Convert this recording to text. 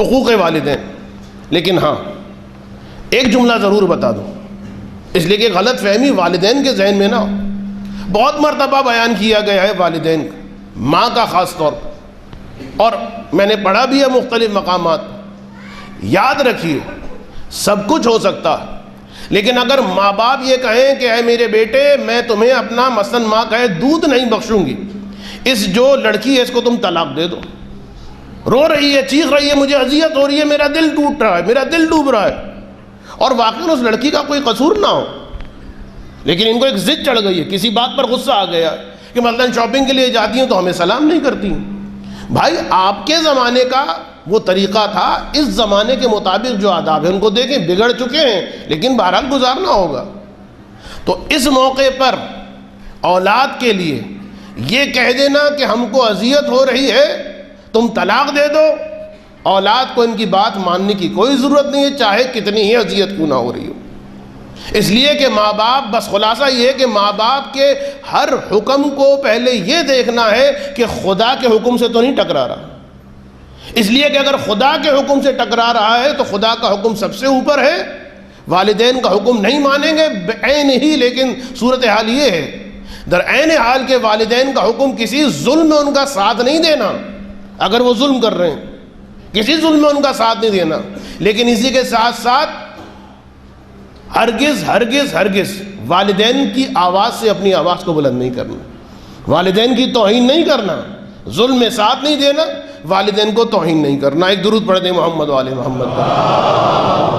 حقوق والدین. لیکن ہاں ایک جملہ ضرور بتا دوں، اس لیے کہ غلط فہمی والدین کے ذہن میں نہ ہو. بہت مرتبہ بیان کیا گیا ہے والدین کا، ماں کا خاص طور پر، اور میں نے پڑھا بھی ہے مختلف مقامات. یاد رکھیے سب کچھ ہو سکتا ہے، لیکن اگر ماں باپ یہ کہیں کہ اے میرے بیٹے میں تمہیں اپنا مثلاً ماں کہے دودھ نہیں بخشوں گی، اس جو لڑکی ہے اس کو تم طلاق دے دو، رو رہی ہے چیخ رہی ہے مجھے اذیت ہو رہی ہے میرا دل ٹوٹ رہا ہے میرا دل ڈوب رہا ہے، اور واقعی اس لڑکی کا کوئی قصور نہ ہو، لیکن ان کو ایک ضد چڑھ گئی ہے، کسی بات پر غصہ آ گیا کہ مثلاً شاپنگ کے لیے جاتی ہیں تو ہمیں سلام نہیں کرتی. بھائی آپ کے زمانے کا وہ طریقہ تھا، اس زمانے کے مطابق جو آداب ہیں ان کو دیکھیں، بگڑ چکے ہیں لیکن بہرحال گزارنا ہوگا. تو اس موقع پر اولاد کے لیے یہ کہہ دینا کہ ہم کو اذیت ہو رہی ہے تم طلاق دے دو، اولاد کو ان کی بات ماننے کی کوئی ضرورت نہیں ہے، چاہے کتنی ہی اذیت کیوں نہ ہو رہی ہو. اس لیے کہ ماں باپ، بس خلاصہ یہ ہے کہ ماں باپ کے ہر حکم کو پہلے یہ دیکھنا ہے کہ خدا کے حکم سے تو نہیں ٹکرا رہا. اس لیے کہ اگر خدا کے حکم سے ٹکرا رہا ہے تو خدا کا حکم سب سے اوپر ہے. والدین کا حکم نہیں مانیں گے بعین ہی، لیکن صورتحال یہ ہے در عین حال کے والدین کا حکم کسی ظلم میں ان کا ساتھ نہیں دینا. اگر وہ ظلم کر رہے ہیں کسی ظلم میں ان کا ساتھ نہیں دینا، لیکن اسی کے ساتھ ساتھ ہرگز ہرگز ہرگز والدین کی آواز سے اپنی آواز کو بلند نہیں کرنا، والدین کی توہین نہیں کرنا، ظلم میں ساتھ نہیں دینا، والدین کو توہین نہیں کرنا. ایک درود پڑھ دیں محمد والے محمد پر.